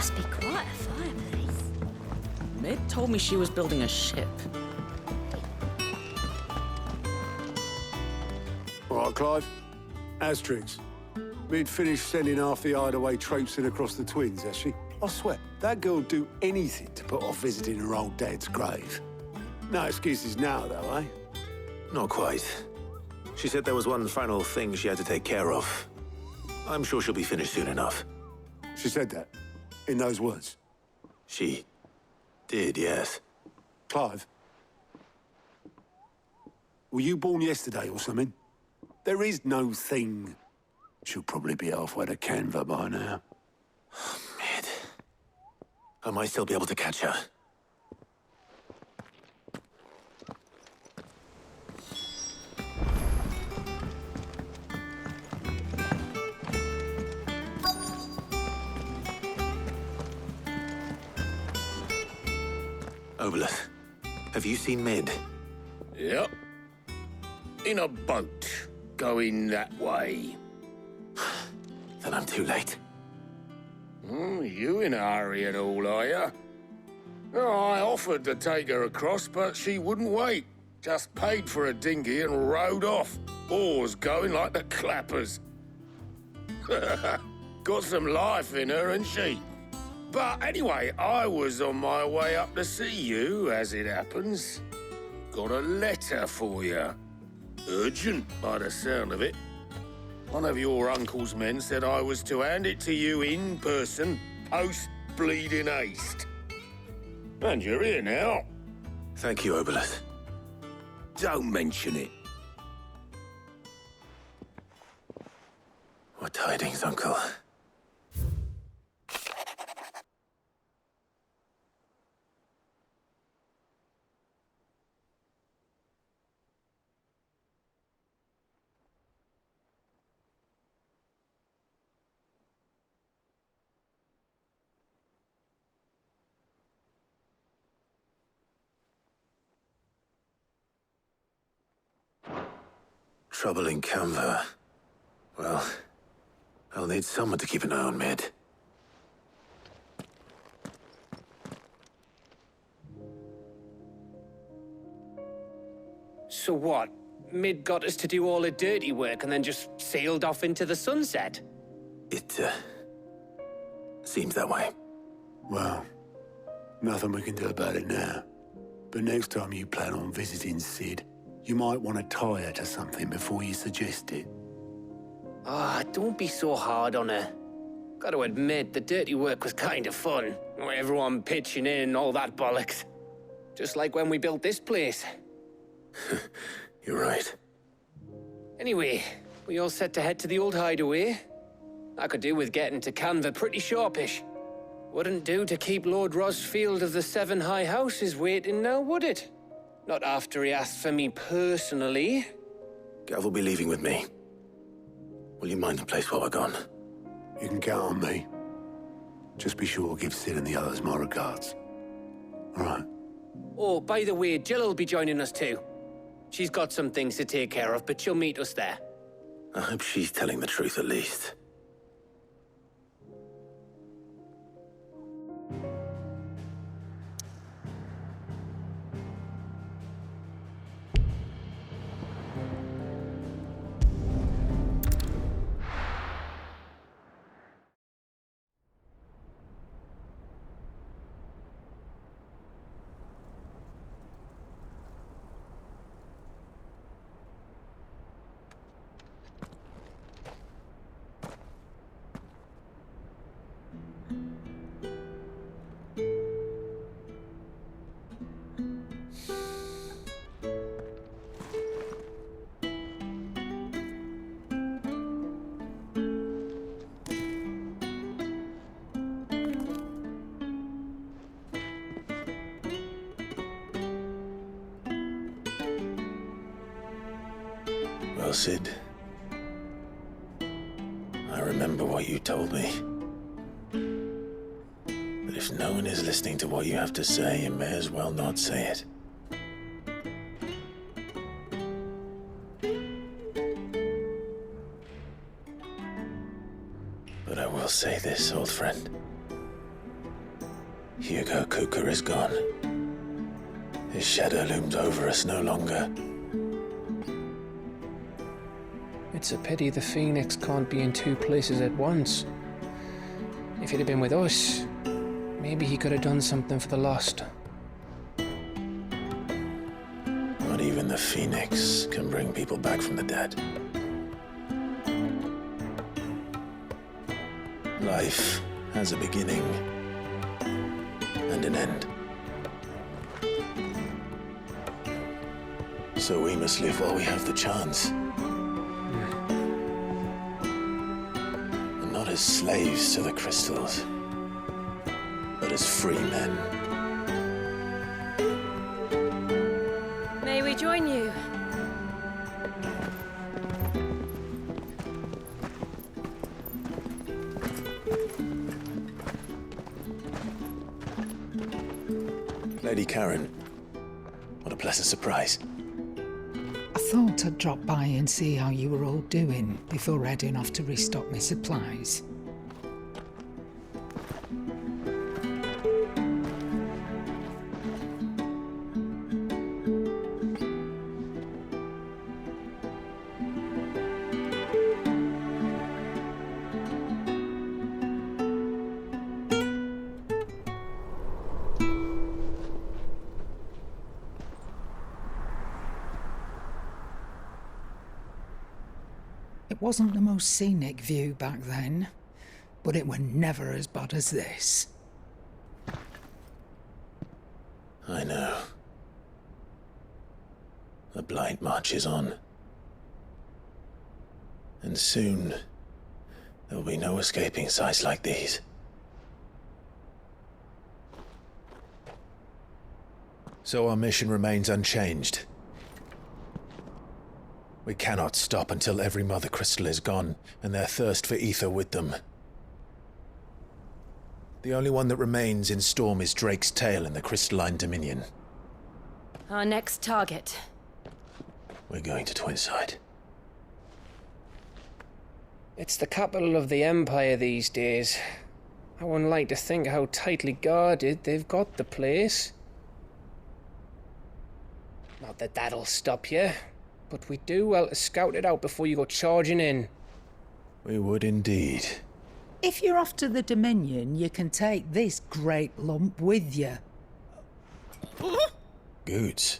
Must be quite a fireplace. Mid told me she was building a ship. All right, Clive. Asterix. Mid finished sending half the hideaway traipsing across the twins, has she? I swear, that girl'd do anything to put off visiting her old dad's grave. No excuses now, though, eh? Not quite. She said there was one final thing she had to take care of. I'm sure she'll be finished soon enough. She said that, in those words. She did, yes. Clive, were you born yesterday or something? There is no thing. She'll probably be halfway to Canva by now. Mid. I might still be able to catch her. Obolus, have you seen Mid? Yep. In a boat, going that way. Then I'm too late. You in a hurry and all, are you? Oh, I offered to take her across, but she wouldn't wait. Just paid for a dinghy and rowed off. Oars going like the clappers. Got some life in her, ain't she? But anyway, I was on my way up to see you, as it happens. Got a letter for you. Urgent, by the sound of it. One of your uncle's men said I was to hand it to you in person, post-bleeding haste. And you're here now. Thank you, Obolus. Don't mention it. What tidings, Uncle? Trouble in Canva. Well, I'll need someone to keep an eye on Mid. So what? Mid got us to do all the dirty work and then just sailed off into the sunset? It, seems that way. Well, nothing we can do about it now. But next time you plan on visiting Sid, you might want to tie her to something before you suggest it. Ah, don't be so hard on her. Gotta admit, the dirty work was kind of fun. Everyone pitching in and all that bollocks. Just like when we built this place. You're right. Anyway, we all set to head to the old hideaway. I could do with getting to Canva pretty sharpish. Wouldn't do to keep Lord Rosfield of the Seven High Houses waiting now, would it? Not after he asked for me personally. Gav will be leaving with me. Will you mind the place while we're gone? You can count on me. Just be sure to give Sid and the others my regards. All right. Oh, by the way, Jill will be joining us too. She's got some things to take care of, but she'll meet us there. I hope she's telling the truth at least. Well, Sid, I remember what you told me. That if no one is listening to what you have to say, you may as well not say it. But I will say this, old friend. Hugo Kuka is gone. His shadow looms over us no longer. It's a pity the Phoenix can't be in two places at once. If he'd have been with us, maybe he could have done something for the lost. Not even the Phoenix can bring people back from the dead. Life has a beginning and an end. So we must live while we have the chance. And not as slaves to the crystals, but as free men. May we join you? Lady Karen, what a pleasant surprise. I thought I'd drop by and see how you were all doing before heading off to restock my supplies. It wasn't the most scenic view back then, but it were never as bad as this. I know. The blight marches on. And soon, there will be no escaping sights like these. So our mission remains unchanged. We cannot stop until every Mother Crystal is gone, and their thirst for ether with them. The only one that remains in Storm is Drake's Tail in the Crystalline Dominion. Our next target. We're going to Twinside. It's the capital of the Empire these days. I wouldn't like to think how tightly guarded they've got the place. Not that that'll stop you, but we do well to scout it out before you go charging in. We would indeed. If you're off to the Dominion, you can take this great lump with you. Goods.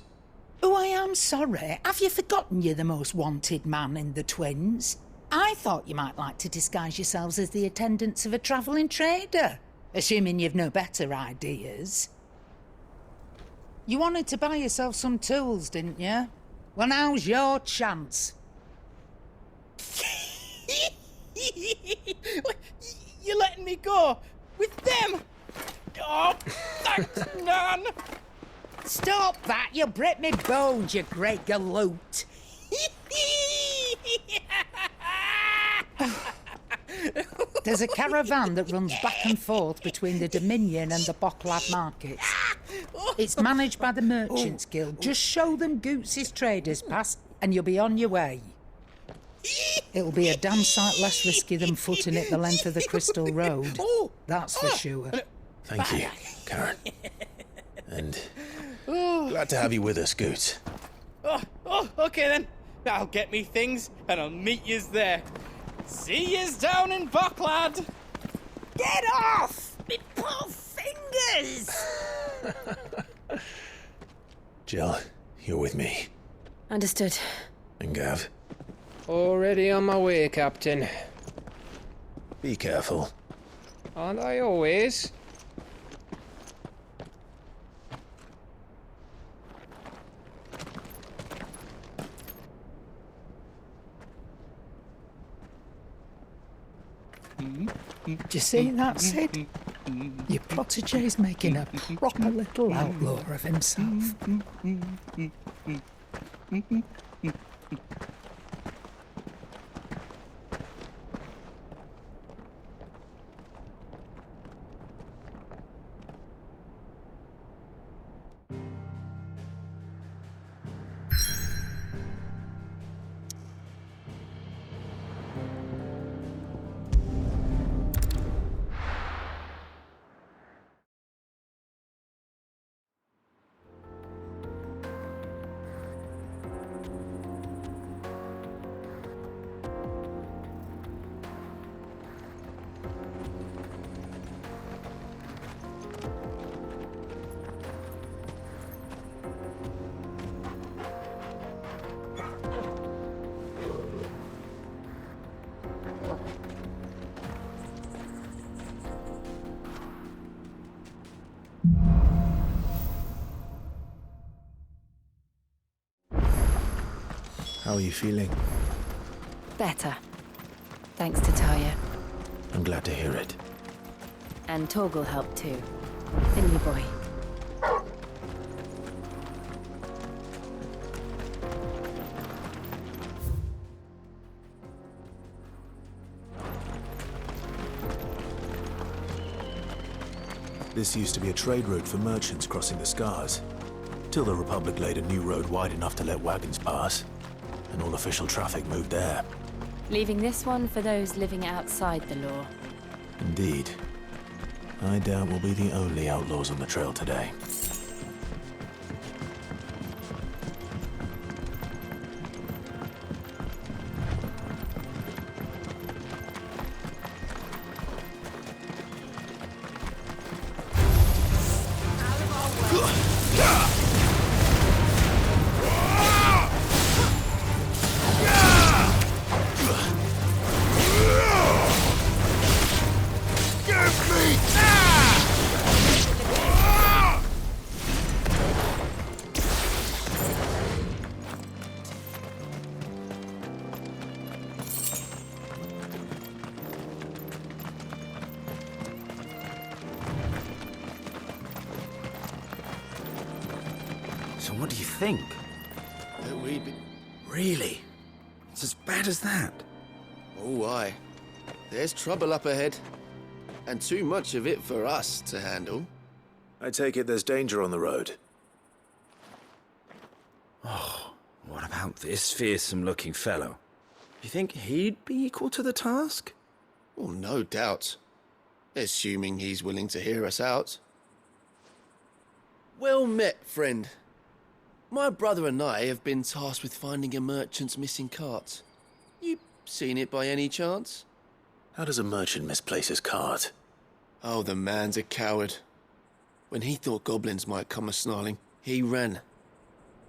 Oh, I am sorry. Have you forgotten you're the most wanted man in the Twins? I thought you might like to disguise yourselves as the attendants of a travelling trader, assuming you've no better ideas. You wanted to buy yourself some tools, didn't you? Well, now's your chance. You're letting me go with them? Oh, thanks, Nan. Stop that! You'll break me bones, you great galoot. There's a caravan that runs back and forth between the Dominion and the Bocklad markets. It's managed by the Merchants Guild. Just show them Goots' traders pass and you'll be on your way. It'll be a damn sight less risky than footing it the length of the Crystal Road. That's for sure. Thank you, Karen. And glad to have you with us, Goots. Okay then. I'll get me things and I'll meet yous there. See yous down in Bocklad. Get off! Me poor fingers! Jill, you're with me. Understood. And Gav, Already on my way, Captain. be careful. Aren't I always? Do you see that, Sid? Your protege's making a proper little outlaw of himself. How are you feeling? Better. Thanks to Taya. I'm glad to hear it. And Torgal helped too. Didn't you, boy? This used to be a trade route for merchants crossing the Scars, till the Republic laid a new road wide enough to let wagons pass, and all official traffic moved there. Leaving this one for those living outside the law. Indeed. I doubt we'll be the only outlaws on the trail today. So what do you think? That we'd be... Really? It's as bad as that? Oh, aye. There's trouble up ahead. And too much of it for us to handle. I take it there's danger on the road. What about this fearsome-looking fellow? You think he'd be equal to the task? Well, no doubt. Assuming he's willing to hear us out. Well met, friend. My brother and I have been tasked with finding a merchant's missing cart. You seen it by any chance? How does a merchant misplace his cart? Oh, the man's a coward. When he thought goblins might come a-snarling, he ran,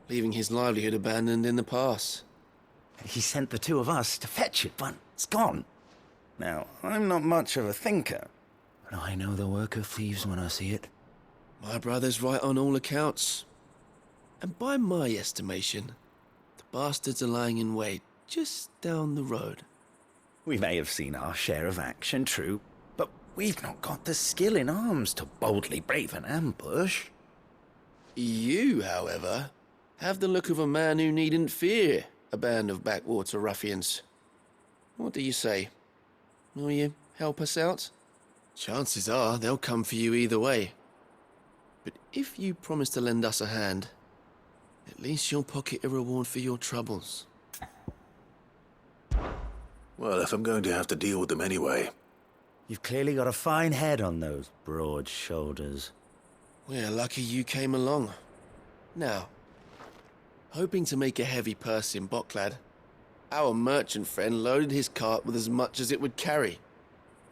leaving his livelihood abandoned in the pass. He sent the two of us to fetch it, but it's gone. Now, I'm not much of a thinker, but I know the work of thieves when I see it. My brother's right on all accounts. And by my estimation, the bastards are lying in wait just down the road. We may have seen our share of action, true, but we've not got the skill in arms to boldly brave an ambush. You, however, have the look of a man who needn't fear a band of backwater ruffians. What do you say? Will you help us out? Chances are they'll come for you either way. But if you promise to lend us a hand, at least you'll pocket a reward for your troubles. Well, if I'm going to have to deal with them anyway. You've clearly got a fine head on those broad shoulders. We're lucky you came along. Now, hoping to make a heavy purse in Boklad, our merchant friend loaded his cart with as much as it would carry.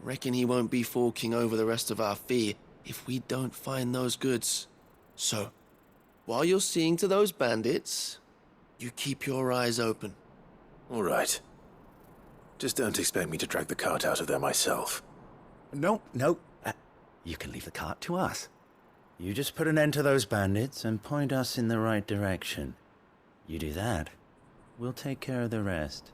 Reckon he won't be forking over the rest of our fee if we don't find those goods. So, while you're seeing to those bandits, you keep your eyes open. All right. Just don't expect me to drag the cart out of there myself. No. You can leave the cart to us. You just put an end to those bandits and point us in the right direction. You do that, we'll take care of the rest.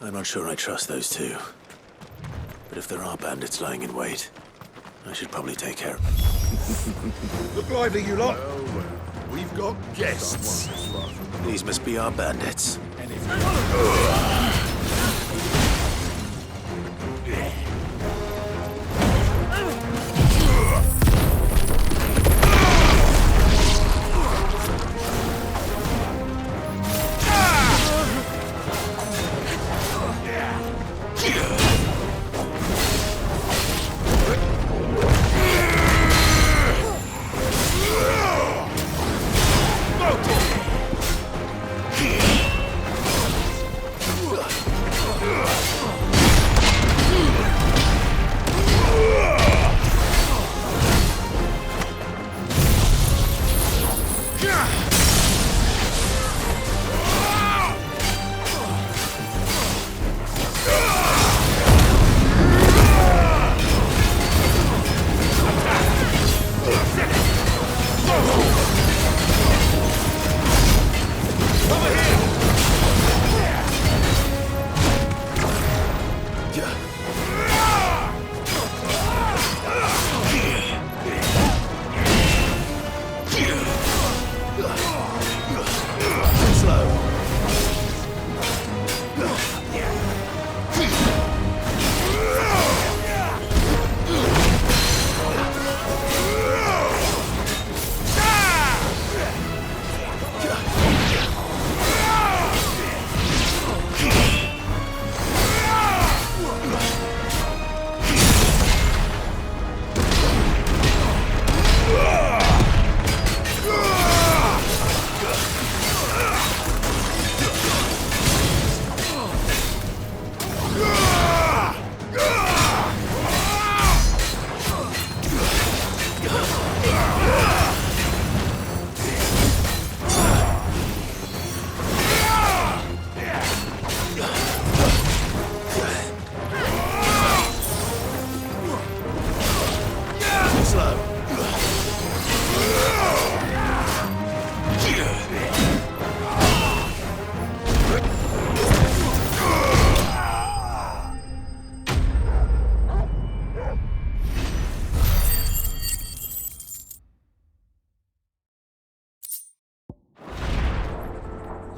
I'm not sure I trust those two. But if there are bandits lying in wait, I should probably take care of them. Look lively, you lot. We've got guests. These must be our bandits.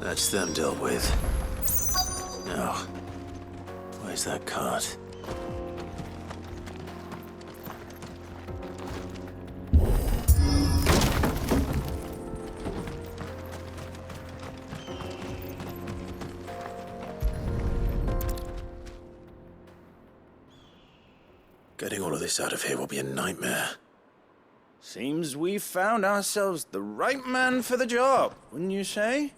That's them dealt with. Now, where's that cart? Getting all of this out of here will be a nightmare. Seems we've found ourselves the right man for the job, wouldn't you say?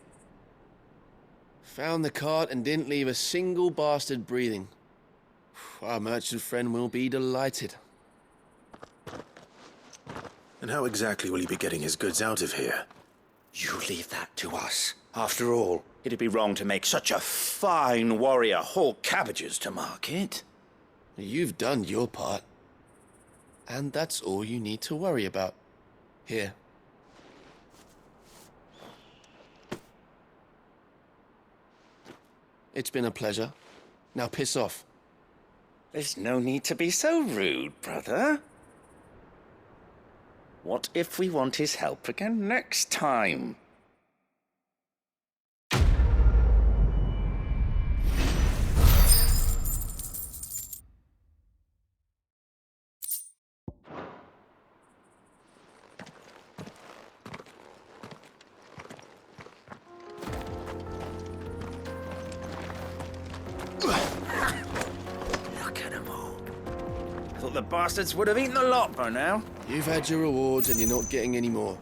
Found the cart and didn't leave a single bastard breathing. Our merchant friend will be delighted. And how exactly will he be getting his goods out of here? You leave that to us. After all, it'd be wrong to make such a fine warrior haul cabbages to market. You've done your part. And that's all you need to worry about. Here. It's been a pleasure. Now piss off. There's no need to be so rude, brother. What if we want his help again next time? Look at them all. Thought the bastards would have eaten the lot by now. You've had your rewards and you're not getting any more.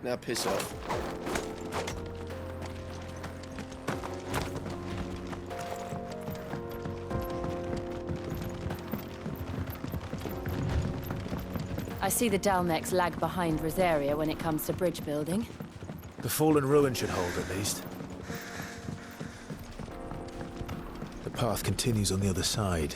Now piss off. I see the Dalnecs lag behind Rosaria when it comes to bridge building. The fallen ruin should hold, at least. The path continues on the other side.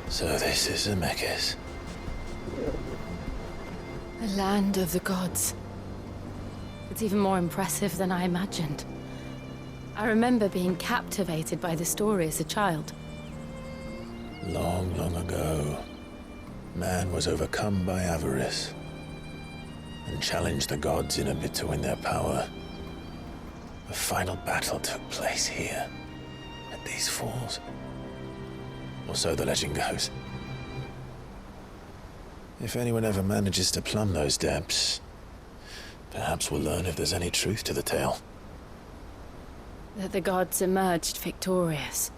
So this is Zemeckis. The land of the gods. It's even more impressive than I imagined. I remember being captivated by the story as a child. Long, long ago, man was overcome by avarice and challenged the gods in a bid to win their power. The final battle took place here, at these falls. Or so the legend goes. If anyone ever manages to plumb those depths, perhaps we'll learn if there's any truth to the tale. That the gods emerged victorious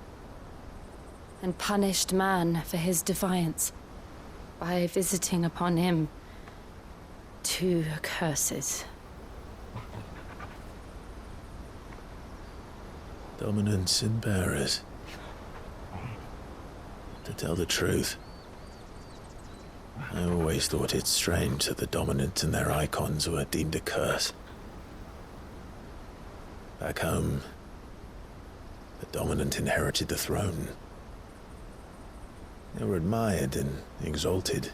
and punished man for his defiance by visiting upon him 2 curses. Dominants and bearers. To tell the truth, I always thought it strange that the dominant and their icons were deemed a curse. Back home, the dominant inherited the throne. They were admired and exalted,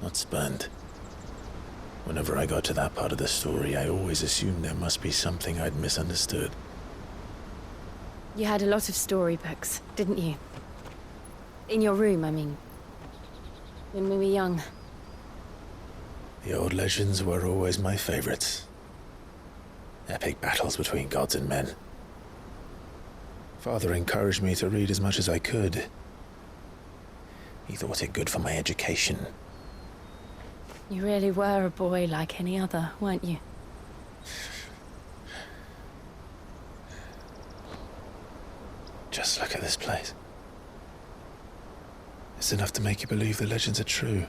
not spurned. Whenever I got to that part of the story, I always assumed there must be something I'd misunderstood. You had a lot of storybooks, didn't you? In your room, I mean. When we were young. The old legends were always my favorites. Epic battles between gods and men. Father encouraged me to read as much as I could. He thought it good for my education. You really were a boy like any other, weren't you? Just look at this place. It's enough to make you believe the legends are true.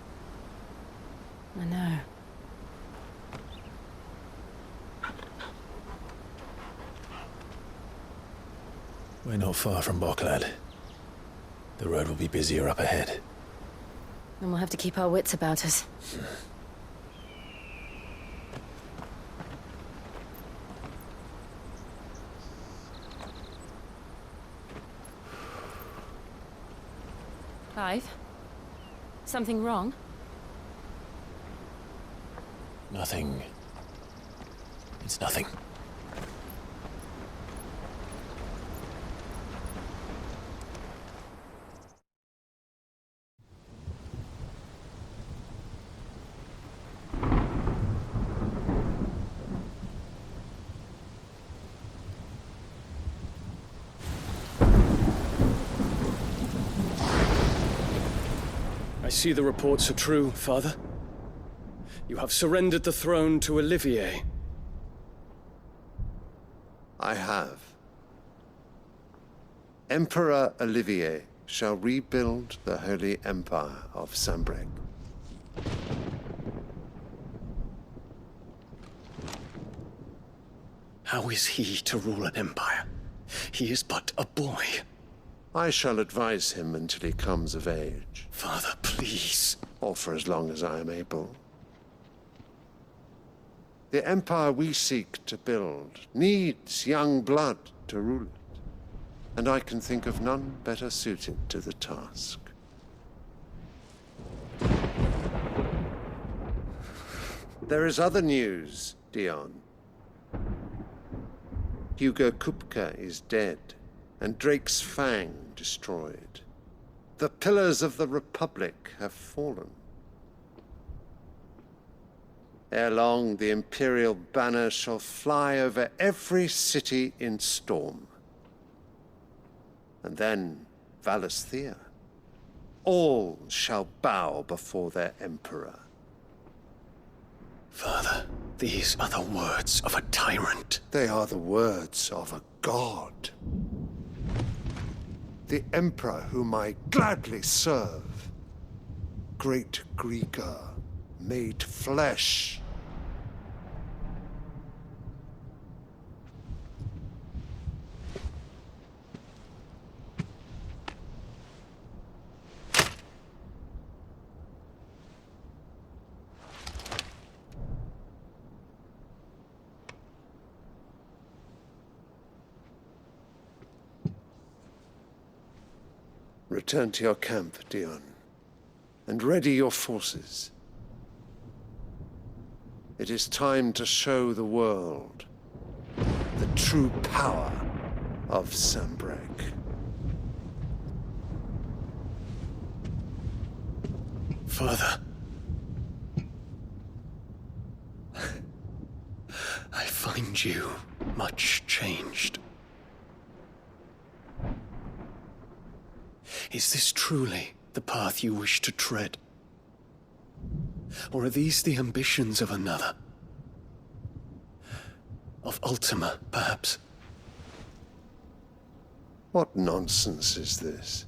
I know. We're not far from Boklad. The road will be busier up ahead. And we'll have to keep our wits about us. Clive? Something wrong? Nothing. It's nothing. I see the reports are true, Father. You have surrendered the throne to Olivier. I have. Emperor Olivier shall rebuild the Holy Empire of Sanbreque. How is he to rule an empire? He is but a boy. I shall advise him until he comes of age. Father, please. Or for as long as I am able. The empire we seek to build needs young blood to rule it, and I can think of none better suited to the task. There is other news, Dion. Hugo Kupka is dead, and Drake's Fang destroyed. The pillars of the Republic have fallen. Ere long, the Imperial banner shall fly over every city in Storm. And then Valisthea. All shall bow before their Emperor. Father, these are the words of a tyrant. They are the words of a god. The Emperor whom I gladly serve. Great Grieger, made flesh. Return to your camp, Dion, and ready your forces. It is time to show the world the true power of Sanbreque. Father. I find you much changed. Is this truly the path you wish to tread? Or are these the ambitions of another? Of Ultima, perhaps? What nonsense is this?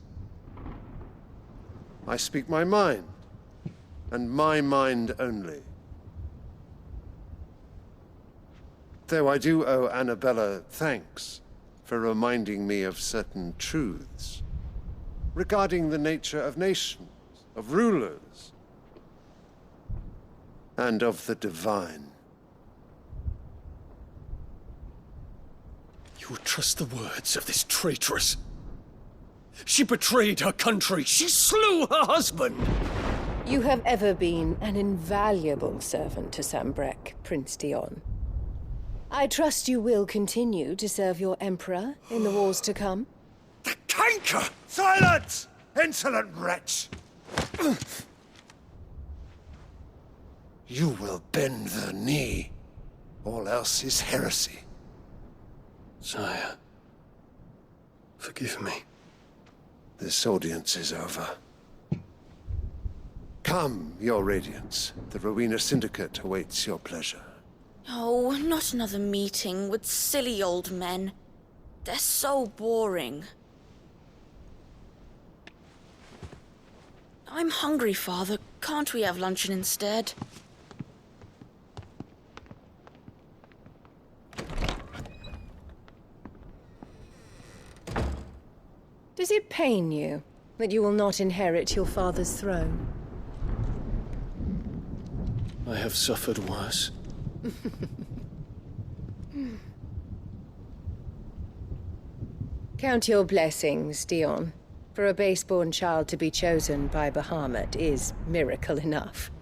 I speak my mind, and my mind only. Though I do owe Annabella thanks for reminding me of certain truths regarding the nature of nations, of rulers, and of the divine. You would trust the words of this traitress? She betrayed her country. She slew her husband. You have ever been an invaluable servant to Sanbreque, Prince Dion. I trust you will continue to serve your Emperor in the wars to come. The canker! Silence! Insolent wretch! You will bend the knee, All else is heresy. Sire, forgive me. This audience is over. Come, your radiance. The Rowena Syndicate awaits your pleasure. Oh, not another meeting with silly old men. They're so boring. I'm hungry, Father. Can't we have luncheon instead? Does it pain you that you will not inherit your father's throne? I have suffered worse. Count your blessings, Dion. For a base-born child to be chosen by Bahamut is miracle enough.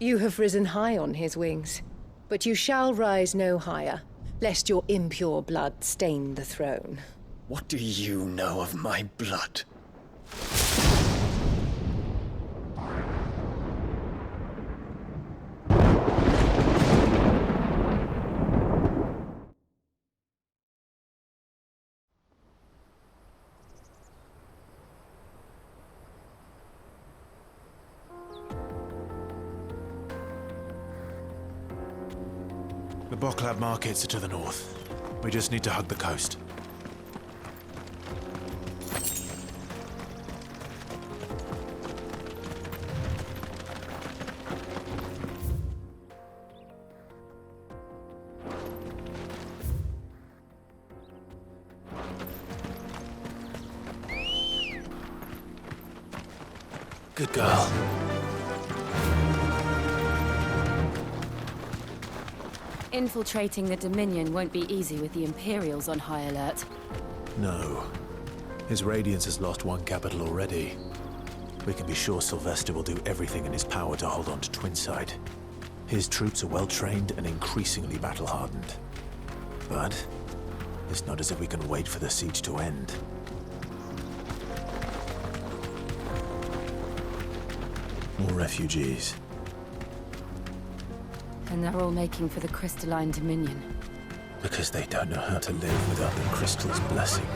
You have risen high on his wings, but you shall rise no higher, lest your impure blood stain the throne. What do you know of my blood? The Boklab markets are to the north. We just need to hug the coast. Good girl. Infiltrating the Dominion won't be easy with the Imperials on high alert. No. His Radiance has lost one capital already. We can be sure Sylvester will do everything in his power to hold on to Twinside. His troops are well-trained and increasingly battle-hardened. But it's not as if we can wait for the siege to end. More refugees. And they're all making for the Crystalline Dominion. Because they don't know how to live without the Crystal's blessing.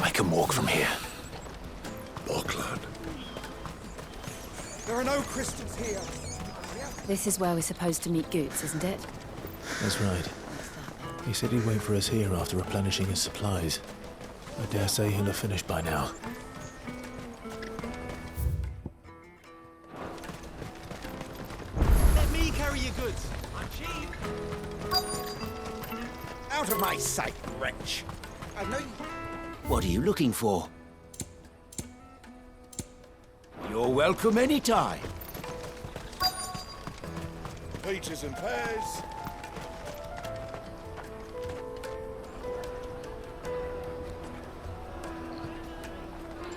I can walk from here. Boklad. There are no crystals here. This is where we're supposed to meet Goots, isn't it? That's right. He said he'd wait for us here after replenishing his supplies. I dare say he'll have finished by now. Let me carry your goods. I'm cheap. Out of my sight, wretch. I know you... What are you looking for? You're welcome anytime. Peaches and pears.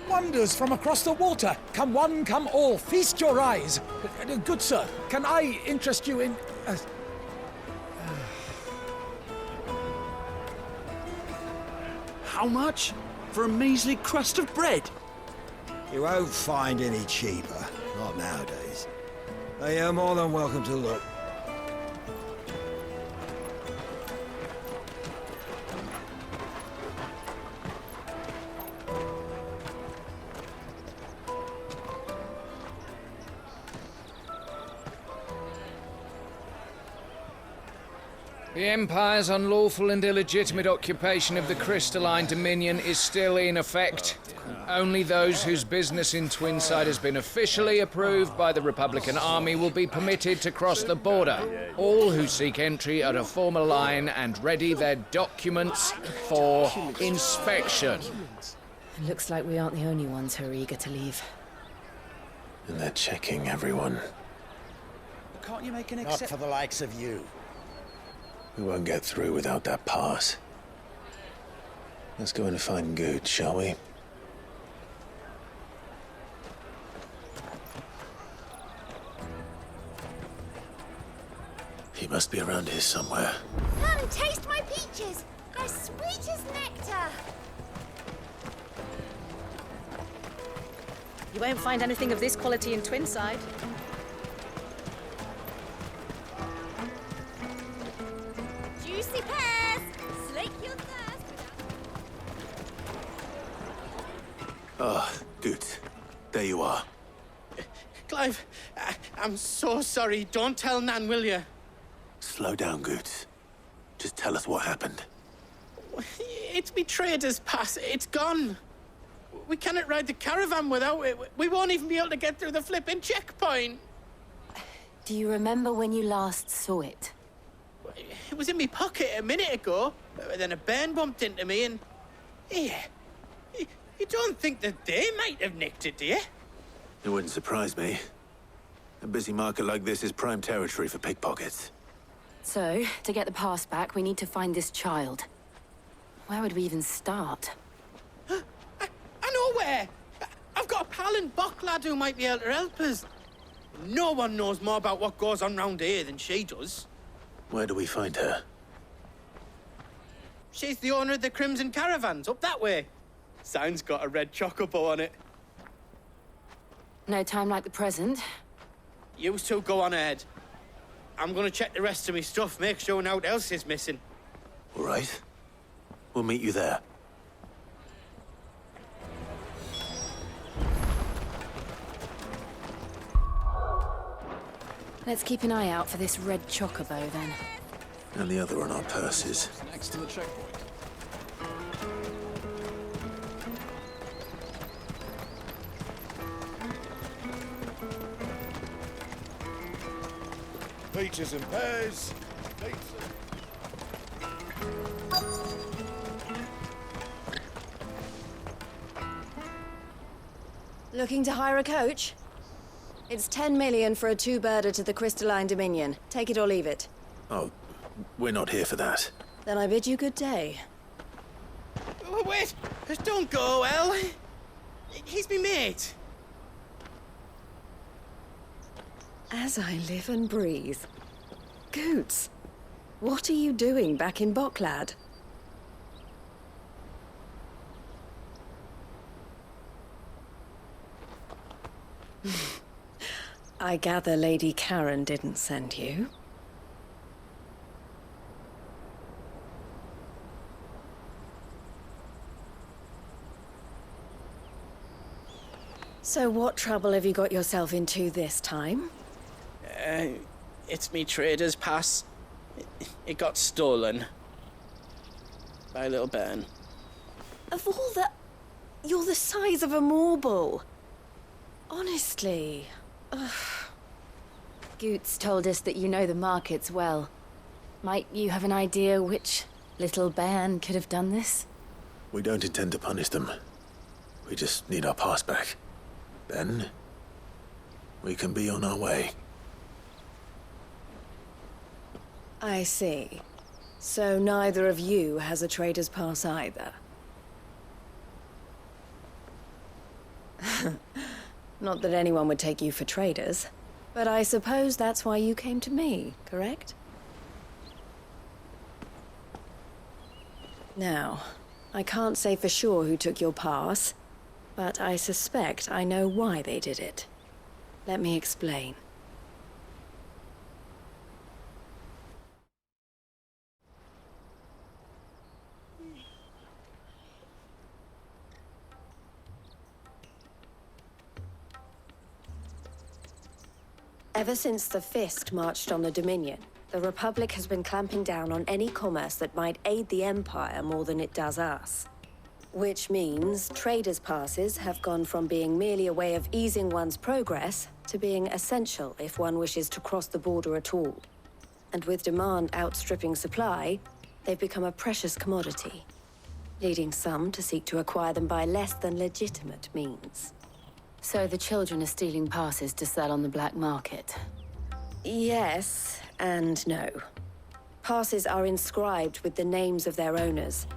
Wonders from across the water. Come one, come all. Feast your eyes. Good sir, can I interest you in... How much? For a measly crust of bread? You won't find any cheaper. Not nowadays. But you're more than welcome to look. The Empire's unlawful and illegitimate occupation of the Crystalline Dominion is still in effect. Only those whose business in Twinside has been officially approved by the Republican Army will be permitted to cross the border. All who seek entry are to form a line and ready their documents for inspection. It looks like we aren't the only ones who are eager to leave. And they're checking everyone. Can't you make an Not for the likes of you. We won't get through without that pass. Let's go in and find Good, shall we? He must be around here somewhere. Come, taste my peaches. They're sweet as nectar. You won't find anything of this quality in Twinside. Juicy pears! Slake your thirst. Ah, good. There you are. Clive, I'm so sorry. Don't tell Nan, will you? Slow down, Goots. Just tell us what happened. It's me trader's pass. It's gone. We cannot ride the caravan without it. We won't even be able to get through the flipping checkpoint. Do you remember when you last saw it? It was in my pocket a minute ago. Then a bairn bumped into me and... Yeah. You don't think that they might have nicked it, do you? It wouldn't surprise me. A busy market like this is prime territory for pickpockets. So, to get the pass back, we need to find this child. Where would we even start? I know where! I've got a pal in Bocklad who might be able to help us. No one knows more about what goes on round here than she does. Where do we find her? She's the owner of the Crimson Caravans, up that way. Sign's got a red chocobo on it. No time like the present. You two go on ahead. I'm gonna check the rest of my stuff, make sure naught else is missing. All right. We'll meet you there. Let's keep an eye out for this red chocobo, then. And the other on our purses. Next to the checkpoint. Peaches and pears. Looking to hire a coach? It's 10 million for a two-birder to the Crystalline Dominion. Take it or leave it. Oh, we're not here for that. Then I bid you good day. Oh, wait! Don't go, El. He's me mate. As I live and breathe. Goots, what are you doing back in Bocklad? I gather Lady Karen didn't send you. So what trouble have you got yourself into this time? It's me trader's pass. It got stolen. By a little bairn. Of all the... You're the size of a marble. Honestly. Ugh. Goots told us that you know the markets well. Might you have an idea which little bairn could have done this? We don't intend to punish them. We just need our pass back. Then, we can be on our way. I see. So neither of you has a trader's pass either. Not that anyone would take you for traders, but I suppose that's why you came to me, correct? Now, I can't say for sure who took your pass, but I suspect I know why they did it. Let me explain. Ever since the Fist marched on the Dominion, the Republic has been clamping down on any commerce that might aid the Empire more than it does us. Which means traders' passes have gone from being merely a way of easing one's progress to being essential if one wishes to cross the border at all. And with demand outstripping supply, they've become a precious commodity, leading some to seek to acquire them by less than legitimate means. So the children are stealing passes to sell on the black market? Yes and no. Passes are inscribed with the names of their owners,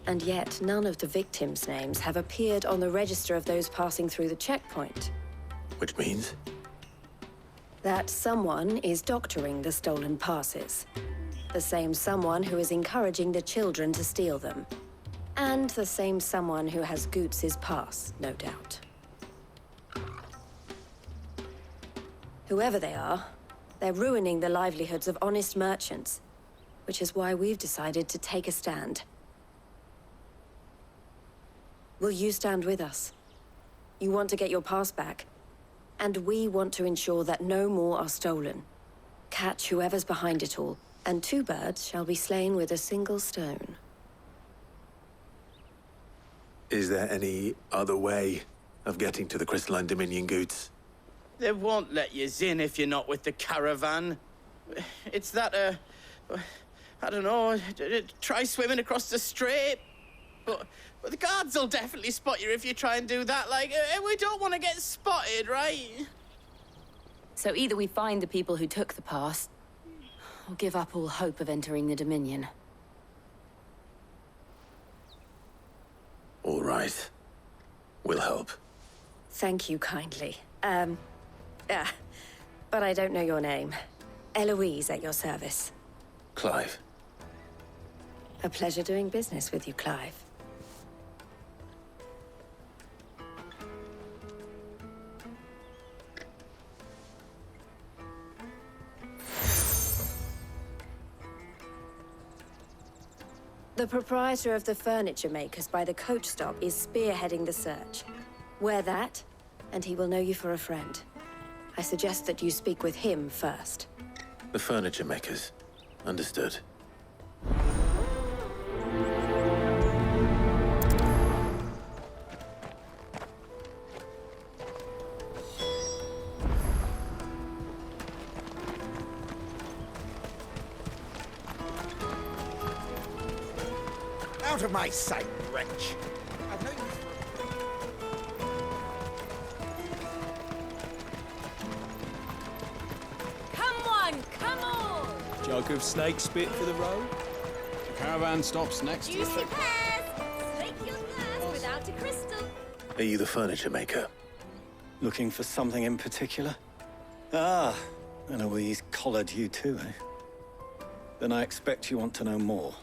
and yet none of the victims' names have appeared on the register of those passing through the checkpoint. Which means? That someone is doctoring the stolen passes. The same someone who is encouraging the children to steal them. And the same someone who has Goots's pass, no doubt. Whoever they are, they're ruining the livelihoods of honest merchants, which is why we've decided to take a stand. Will you stand with us? You want to get your pass back, and we want to ensure that no more are stolen. Catch whoever's behind it all, and 2 birds shall be slain with a single stone. Is there any other way of getting to the Crystalline Dominion goods? They won't let you in if you're not with the caravan. It's that, I don't know, try swimming across the strait. But the guards will definitely spot you if you try and do that. Like, we don't want to get spotted, right? So either we find the people who took the pass, or give up all hope of entering the Dominion. All right. We'll help. Thank you kindly. But I don't know your name. Eloise at your service. Clive. A pleasure doing business with you, Clive. The proprietor of the furniture makers by the coach stop is spearheading the search. Wear that, and he will know you for a friend. I suggest that you speak with him first. The furniture makers. Understood. Out of my sight, wretch! I've no use Come on! Jug of snake spit for the road? The caravan stops next to Juicy the... pears! Slake your thirst without a crystal. Are you the furniture maker? Looking for something in particular? Ah, Eloise collared you too, eh? Then I expect you want to know more.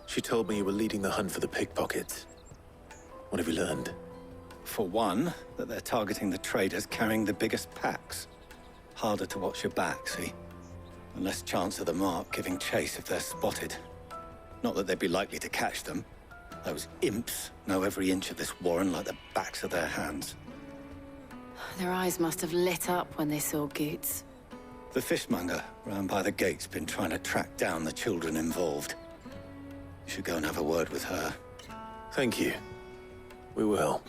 She told me you were leading the hunt for the pickpockets. What have you learned? For one, that they're targeting the traders carrying the biggest packs. Harder to watch your back, see? And less chance of the mark giving chase if they're spotted. Not that they'd be likely to catch them. Those imps know every inch of this warren like the backs of their hands. Their eyes must have lit up when they saw Goots. The fishmonger round by the gate's been trying to track down the children involved. You should go and have a word with her. Thank you. We will.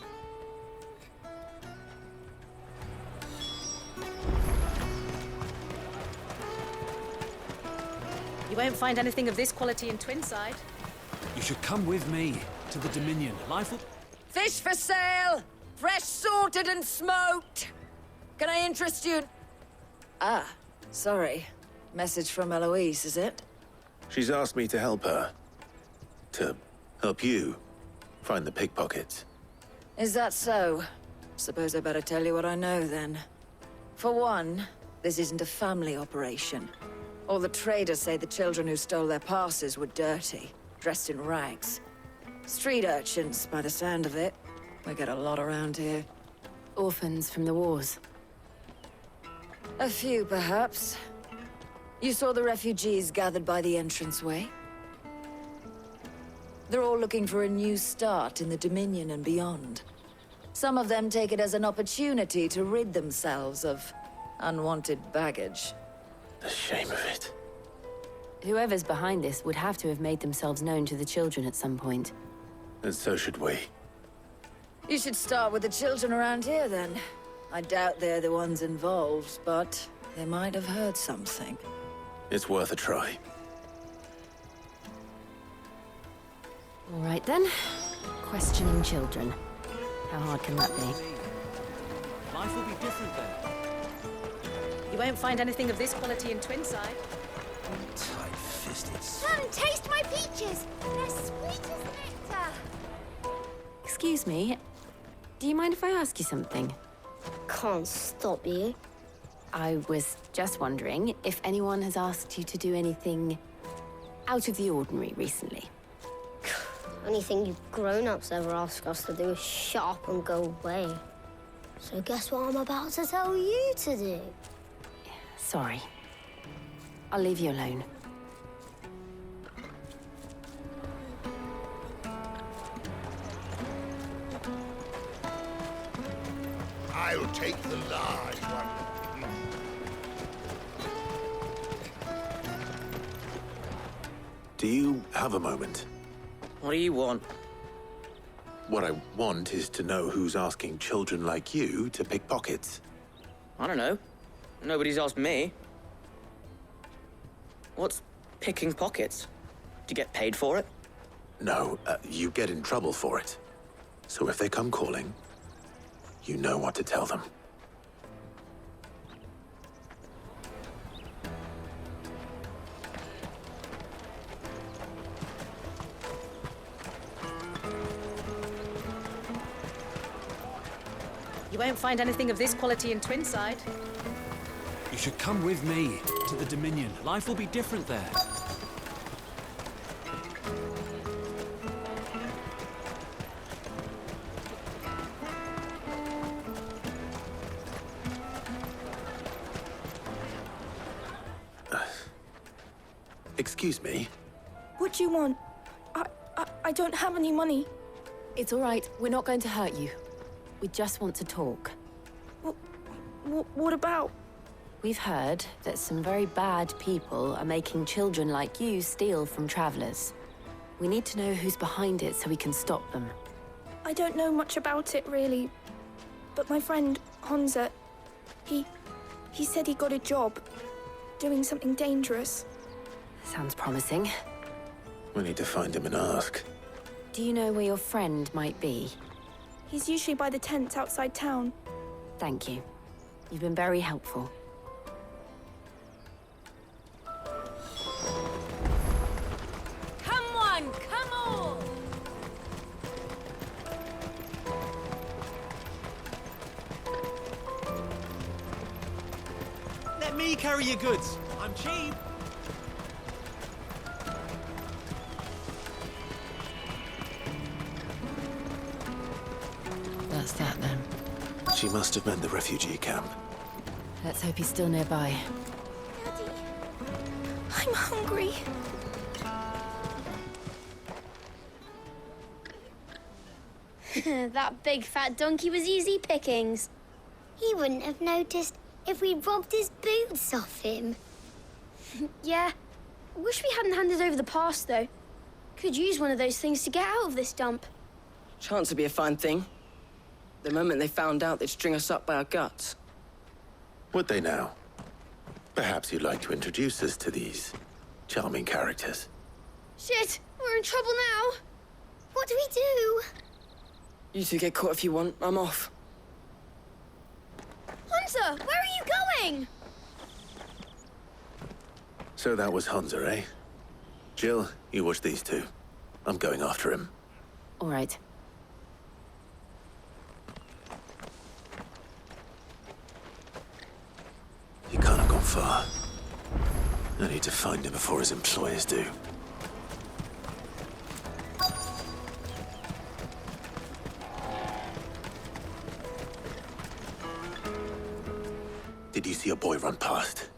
You won't find anything of this quality in Twinside. You should come with me to the Dominion. Life will... Fish for sale! Fresh sorted and smoked! Can I interest you in... Ah, sorry. Message from Eloise, is it? She's asked me to help her. To help you find the pickpockets. Is that so? Suppose I better tell you what I know, then. For one, this isn't a family operation. All the traders say the children who stole their passes were dirty, dressed in rags. Street urchins, by the sound of it. We get a lot around here. Orphans from the wars. A few, perhaps. You saw the refugees gathered by the entranceway? They're all looking for a new start in the Dominion and beyond. Some of them take it as an opportunity to rid themselves of unwanted baggage. The shame of it. Whoever's behind this would have to have made themselves known to the children at some point. And so should we. You should start with the children around here, then. I doubt they're the ones involved, but they might have heard something. It's worth a try. All right, then. Questioning children. How hard can that be? Life will be different then. You won't find anything of this quality in Twinside. Tight-fisted. Come, taste my peaches! They're sweet as nectar! Excuse me. Do you mind if I ask you something? Can't stop you. I was just wondering if anyone has asked you to do anything out of the ordinary recently. Anything you grown-ups ever ask us to do is shut up and go away. So guess what I'm about to tell you to do? Sorry. I'll leave you alone. I'll take the large one. Do you have a moment? What do you want? What I want is to know who's asking children like you to pick pockets. I don't know. Nobody's asked me. What's picking pockets? Do you get paid for it? No, you get in trouble for it. So if they come calling, you know what to tell them. You won't find anything of this quality in Twinside. You should come with me to the Dominion. Life will be different there. Excuse me? What do you want? I don't have any money. It's all right. We're not going to hurt you. We just want to talk. What about? We've heard that some very bad people are making children like you steal from travelers. We need to know who's behind it so we can stop them. I don't know much about it, really. But my friend, Hansa, he said he got a job doing something dangerous. Sounds promising. We need to find him and ask. Do you know where your friend might be? He's usually by the tents outside town. Thank you. You've been very helpful. Come on, come on! Let me carry your goods. I'm cheap. That's that then. She must have meant the refugee camp. Let's hope he's still nearby. Daddy, I'm hungry. That big fat donkey was easy pickings. He wouldn't have noticed if we robbed his boots off him. Yeah. Wish we hadn't handed over the pass, though. Could use one of those things to get out of this dump. Chance would be a fine thing. The moment they found out, they'd string us up by our guts. Would they now? Perhaps you'd like to introduce us to these charming characters. Shit, we're in trouble now. What do we do? You two get caught if you want. I'm off. Hansa, where are you going? So that was Hansa, eh? Jill, you watch these two. I'm going after him. All right. He can't have gone far. I need to find him before his employers do. Did you see a boy run past?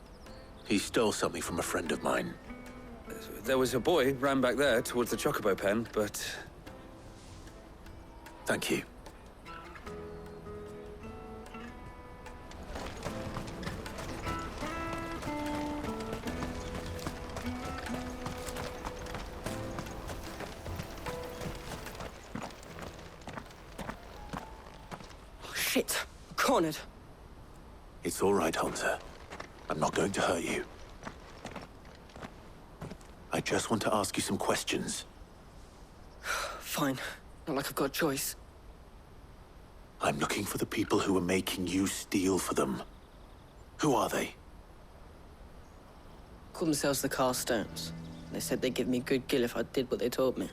He stole something from a friend of mine. There was a boy ran back there towards the Chocobo pen, but... Thank you. Oh, shit. I'm cornered. It's all right, Hansa. I'm not going to hurt you. I just want to ask you some questions. Fine. Not like I've got a choice. I'm looking for the people who are making you steal for them. Who are they? Called themselves the Carstones. They said they'd give me good gill if I did what they told me.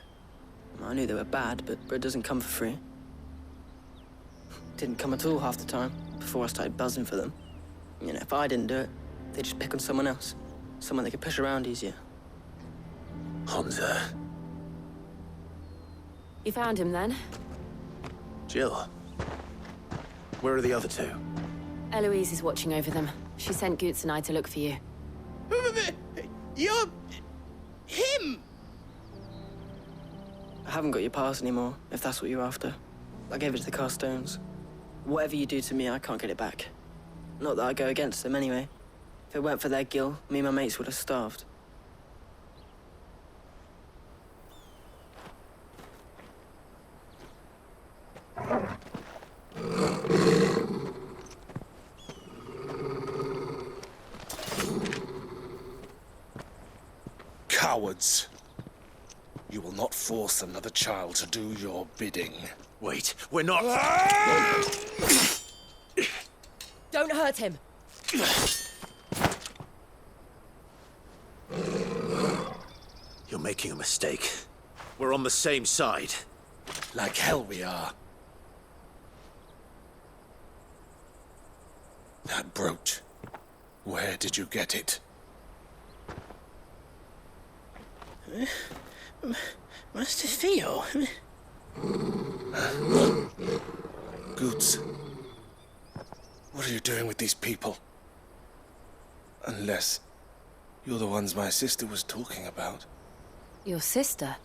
I knew they were bad, but bread doesn't come for free. Didn't come at all half the time, before I started buzzing for them. You know, if I didn't do it, they'd just pick on someone else. Someone they could push around easier. Hansa. You found him then? Jill. Where are the other two? Eloise is watching over them. She sent Goots and I to look for you. You're... him! I haven't got your pass anymore, if that's what you're after. I gave it to the Carstones. Whatever you do to me, I can't get it back. Not that I go against them anyway. If it weren't for their guild, me and my mates would have starved. Cowards. You will not force another child to do your bidding. Wait, we're not... Don't hurt him. You're making a mistake. We're on the same side. Like hell we are. That brooch. Where did you get it? Master Theo? Goots. What are you doing with these people? Unless you're the ones my sister was talking about. Your sister?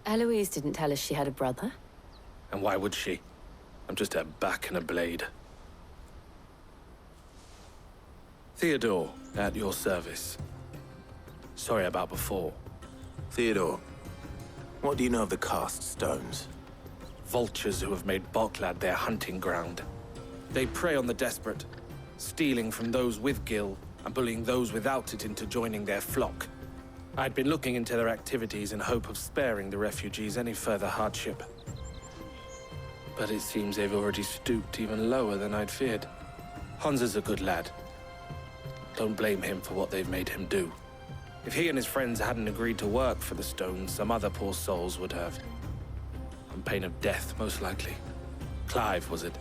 Eloise didn't tell us she had a brother. And why would she? I'm just her back and a blade. Theodore, at your service. Sorry about before. Theodore, what do you know of the cast stones? Vultures who have made Boklad their hunting ground. They prey on the desperate, stealing from those with Gil and bullying those without it into joining their flock. I'd been looking into their activities in hope of sparing the refugees any further hardship. But it seems they've already stooped even lower than I'd feared. Hansa's a good lad. Don't blame him for what they've made him do. If he and his friends hadn't agreed to work for the stones, some other poor souls would have. On pain of death, most likely. Clive, was it?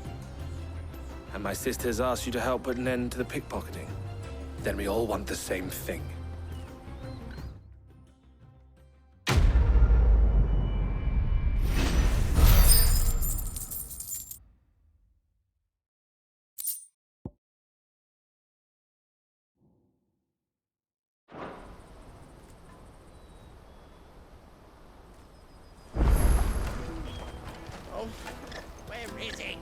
And my sisters asked you to help put an end to the pickpocketing. Then we all want the same thing. Oh, where is it?